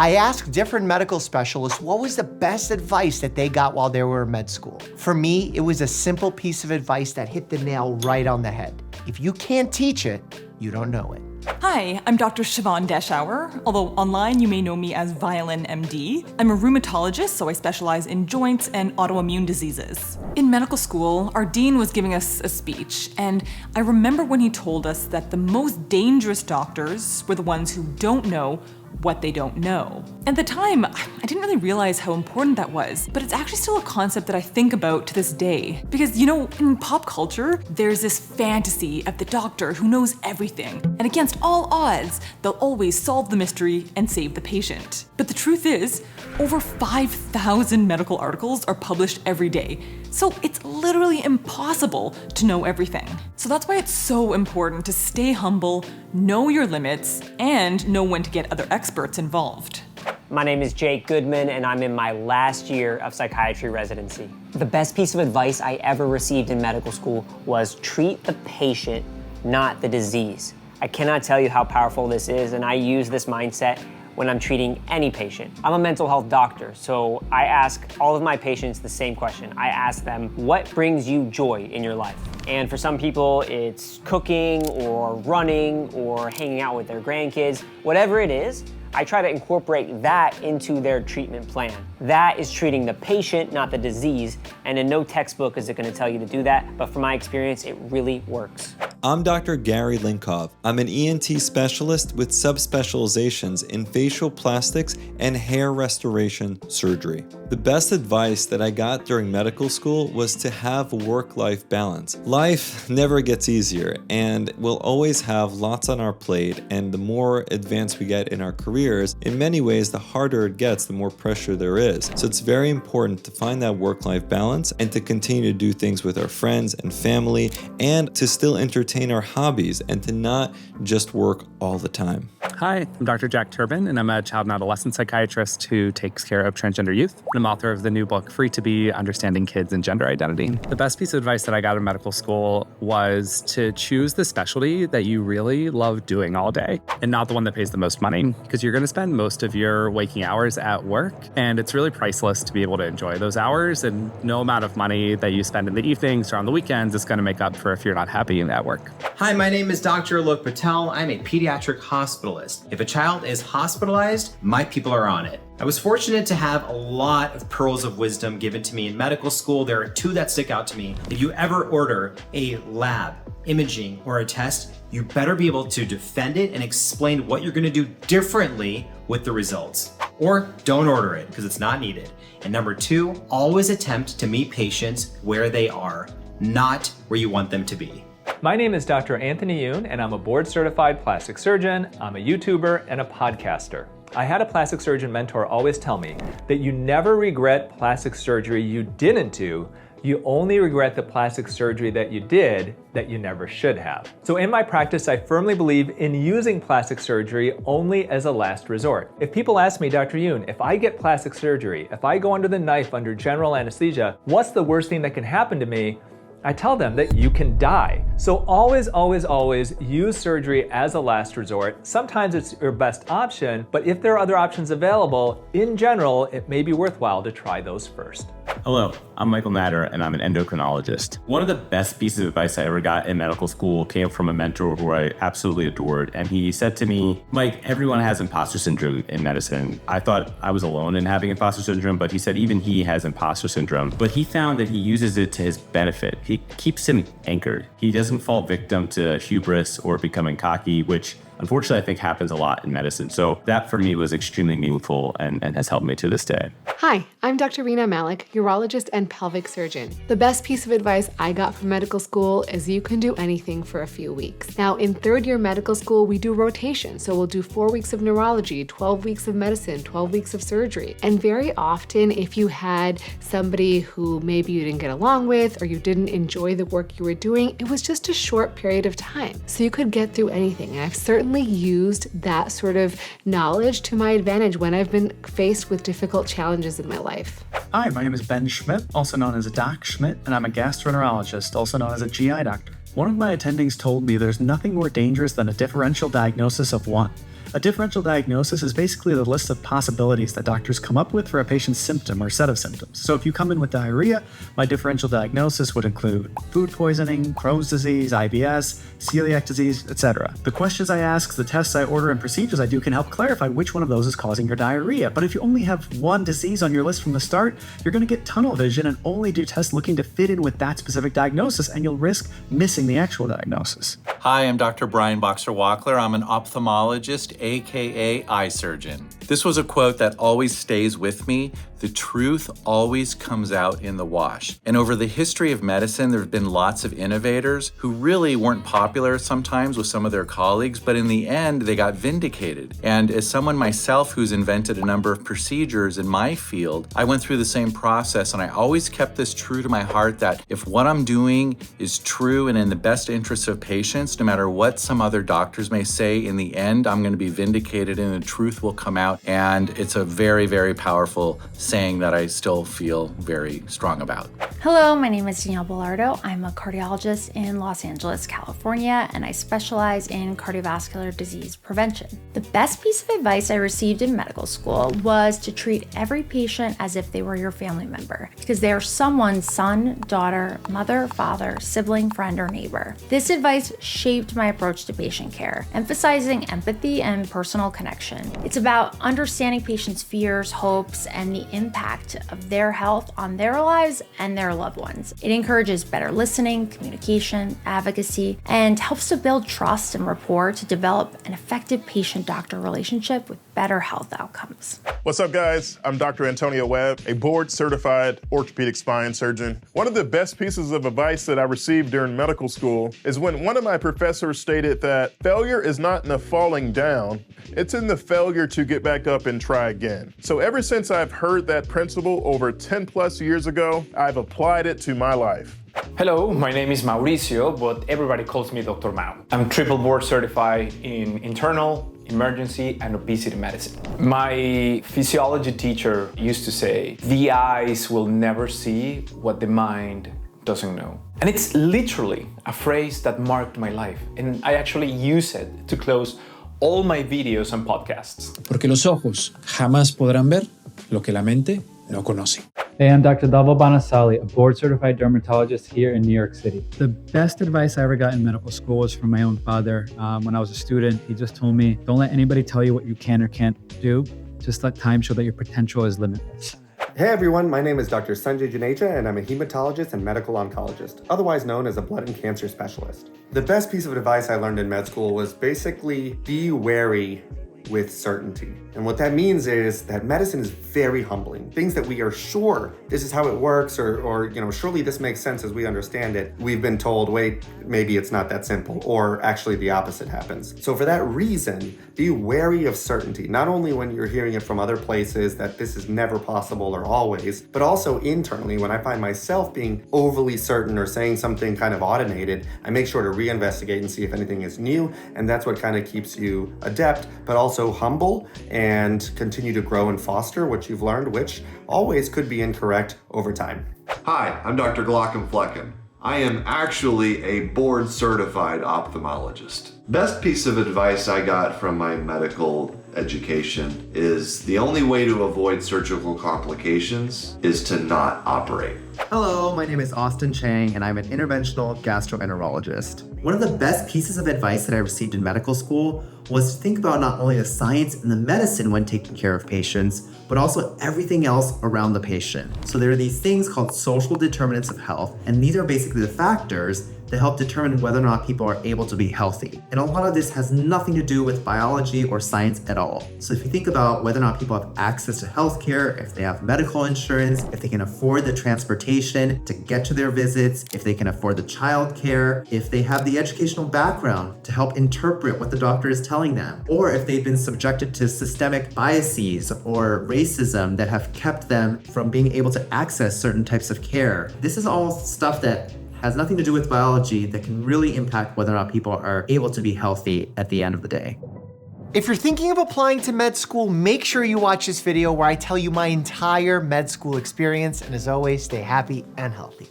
I asked different medical specialists what was the best advice that they got while they were in med school. For me, it was a simple piece of advice that hit the nail right on the head. If you can't teach it, you don't know it. Hi, I'm Dr. Siobhan Deshauer, although online you may know me as Violin MD. I'm a rheumatologist, so I specialize in joints and autoimmune diseases. In medical school, our dean was giving us a speech, and I remember when he told us that the most dangerous doctors were the ones who don't know what they don't know. At the time, I didn't really realize how important that was, but it's actually still a concept that I think about to this day. Because, in pop culture, there's this fantasy of the doctor who knows everything, and against all odds, they'll always solve the mystery and save the patient. But the truth is, over 5,000 medical articles are published every day, so it's literally impossible to know everything. So that's why it's so important to stay humble, know your limits, and know when to get other experts involved. My name is Jake Goodman, and I'm in my last year of psychiatry residency. The best piece of advice I ever received in medical school was treat the patient, not the disease. I cannot tell you how powerful this is, and I use this mindset when I'm treating any patient. I'm a mental health doctor, so I ask all of my patients the same question. I ask them, what brings you joy in your life? And for some people, it's cooking or running or hanging out with their grandkids. Whatever it is, I try to incorporate that into their treatment plan. That is treating the patient, not the disease, and in no textbook is it gonna tell you to do that, but from my experience, it really works. I'm Dr. Gary Linkov. I'm an ENT specialist with subspecializations in facial plastics and hair restoration surgery. The best advice that I got during medical school was to have work-life balance. Life never gets easier, and we'll always have lots on our plate, and the more advanced we get in our careers, in many ways, the harder it gets, the more pressure there is. So it's very important to find that work-life balance and to continue to do things with our friends and family and to still entertain our hobbies and to not just work all the time. Hi, I'm Dr. Jack Turbin, and I'm a child and adolescent psychiatrist who takes care of transgender youth. I'm author of the new book, Free to Be, Understanding Kids and Gender Identity. The best piece of advice that I got in medical school was to choose the specialty that you really love doing all day and not the one that pays the most money, because you're going to spend most of your waking hours at work, and it's really priceless to be able to enjoy those hours, and no amount of money that you spend in the evenings or on the weekends is going to make up for if you're not happy at work. Hi, my name is Dr. Alok Patel. I'm a pediatric hospitalist. If a child is hospitalized, my people are on it. I was fortunate to have a lot of pearls of wisdom given to me in medical school. There are two that stick out to me. If you ever order a lab, imaging, or a test, you better be able to defend it and explain what you're gonna do differently with the results. Or don't order it because it's not needed. And number two, always attempt to meet patients where they are, not where you want them to be. My name is Dr. Anthony Youn, and I'm a board-certified plastic surgeon, I'm a YouTuber, and a podcaster. I had a plastic surgeon mentor always tell me that you never regret plastic surgery you didn't do, you only regret the plastic surgery that you did that you never should have. So in my practice, I firmly believe in using plastic surgery only as a last resort. If people ask me, Dr. Youn, if I get plastic surgery, if I go under the knife under general anesthesia, what's the worst thing that can happen to me? I tell them that you can die. So always, always, always use surgery as a last resort. Sometimes it's your best option, but if there are other options available, in general, it may be worthwhile to try those first. Hello, I'm Michael Natter, and I'm an endocrinologist. One of the best pieces of advice I ever got in medical school came from a mentor who I absolutely adored, and he said to me, Mike, everyone has imposter syndrome in medicine. I thought I was alone in having imposter syndrome, but he said even he has imposter syndrome. But he found that he uses it to his benefit. He keeps him anchored. He doesn't fall victim to hubris or becoming cocky, which unfortunately I think happens a lot in medicine. So that for me was extremely meaningful and has helped me to this day. Hi, I'm Dr. Rena, Malik, urologist and pelvic surgeon. The best piece of advice I got from medical school is you can do anything for a few weeks. Now, in third year medical school, we do rotation. So we'll do 4 weeks of neurology, 12 weeks of medicine, 12 weeks of surgery. And very often, if you had somebody who maybe you didn't get along with or you didn't enjoy the work you were doing, it was just a short period of time. So you could get through anything. And I've certainly used that sort of knowledge to my advantage when I've been faced with difficult challenges in my life. Hi, my name is Ben Schmidt, also known as Doc Schmidt, and I'm a gastroenterologist, also known as a GI doctor. One of my attendings told me there's nothing more dangerous than a differential diagnosis of one. A differential diagnosis is basically the list of possibilities that doctors come up with for a patient's symptom or set of symptoms. So if you come in with diarrhea, my differential diagnosis would include food poisoning, Crohn's disease, IBS, celiac disease, etc. The questions I ask, the tests I order, and procedures I do can help clarify which one of those is causing your diarrhea. But if you only have one disease on your list from the start, you're going to get tunnel vision and only do tests looking to fit in with that specific diagnosis, and you'll risk missing the actual diagnosis. Hi, I'm Dr. Brian Boxer-Wachler. I'm an ophthalmologist, aka eye surgeon. This was a quote that always stays with me. The truth always comes out in the wash. And over the history of medicine, there have been lots of innovators who really weren't popular sometimes with some of their colleagues, but in the end, they got vindicated. And as someone myself who's invented a number of procedures in my field, I went through the same process, and I always kept this true to my heart that if what I'm doing is true and in the best interest of patients, no matter what some other doctors may say, in the end, I'm going to be vindicated and the truth will come out. And it's a very, very powerful saying that I still feel very strong about. Hello, my name is Danielle Bellardo. I'm a cardiologist in Los Angeles, California, and I specialize in cardiovascular disease prevention. The best piece of advice I received in medical school was to treat every patient as if they were your family member, because they are someone's son, daughter, mother, father, sibling, friend, or neighbor. This advice shaped my approach to patient care, emphasizing empathy and personal connection. It's about understanding patients' fears, hopes, and the impact of their health on their lives and their loved ones. It encourages better listening, communication, advocacy, and helps to build trust and rapport to develop an effective patient-doctor relationship with better health outcomes. What's up, guys? I'm Dr. Antonio Webb, a board-certified orthopedic spine surgeon. One of the best pieces of advice that I received during medical school is when one of my professors stated that failure is not in the falling down, it's in the failure to get back up and try again. So ever since I've heard that principle over 10 plus years ago, I've applied it to my life. Hello, my name is Mauicio, but everybody calls me Dr. Mau. I'm triple board certified in internal, emergency, and obesity medicine. My physiology teacher used to say, the eyes will never see what the mind doesn't know. And it's literally a phrase that marked my life, and I actually use it to close all my videos and podcasts. Porque los ojos jamás podrán ver lo que la mente no conoce. Hey, I'm Dr. Davo Banasali, a board-certified dermatologist here in New York City. The best advice I ever got in medical school was from my own father. When I was a student, he just told me, don't let anybody tell you what you can or can't do. Just let time show that your potential is limitless. Hey everyone, my name is Dr. Sanjay Juneja, and I'm a hematologist and medical oncologist, otherwise known as a blood and cancer specialist. The best piece of advice I learned in med school was basically be wary with certainty. And what that means is that medicine is very humbling. Things that we are sure this is how it works, or surely this makes sense as we understand it. We've been told, wait, maybe it's not that simple, or actually the opposite happens. So for that reason, be wary of certainty, not only when you're hearing it from other places that this is never possible or always, but also internally. When I find myself being overly certain or saying something kind of automated, I make sure to reinvestigate and see if anything is new, and that's what kind of keeps you adept, but also humble and continue to grow and foster what you've learned, which always could be incorrect over time. Hi, I'm Dr. Glaucom Flecken. I am actually a board-certified ophthalmologist. Best piece of advice I got from my medical education is the only way to avoid surgical complications is to not operate. Hello, my name is Austin Chiang, and I'm an interventional gastroenterologist. One of the best pieces of advice that I received in medical school was to think about not only the science and the medicine when taking care of patients, but also everything else around the patient. So there are these things called social determinants of health, and these are basically the factors that help determine whether or not people are able to be healthy. And a lot of this has nothing to do with biology or science at all. So if you think about whether or not people have access to healthcare, if they have medical insurance, if they can afford the transportation to get to their visits, if they can afford the childcare, if they have the educational background to help interpret what the doctor is telling them, or if they've been subjected to systemic biases or racism that have kept them from being able to access certain types of care. This is all stuff that has nothing to do with biology that can really impact whether or not people are able to be healthy at the end of the day. If you're thinking of applying to med school, make sure you watch this video where I tell you my entire med school experience, and as always, stay happy and healthy.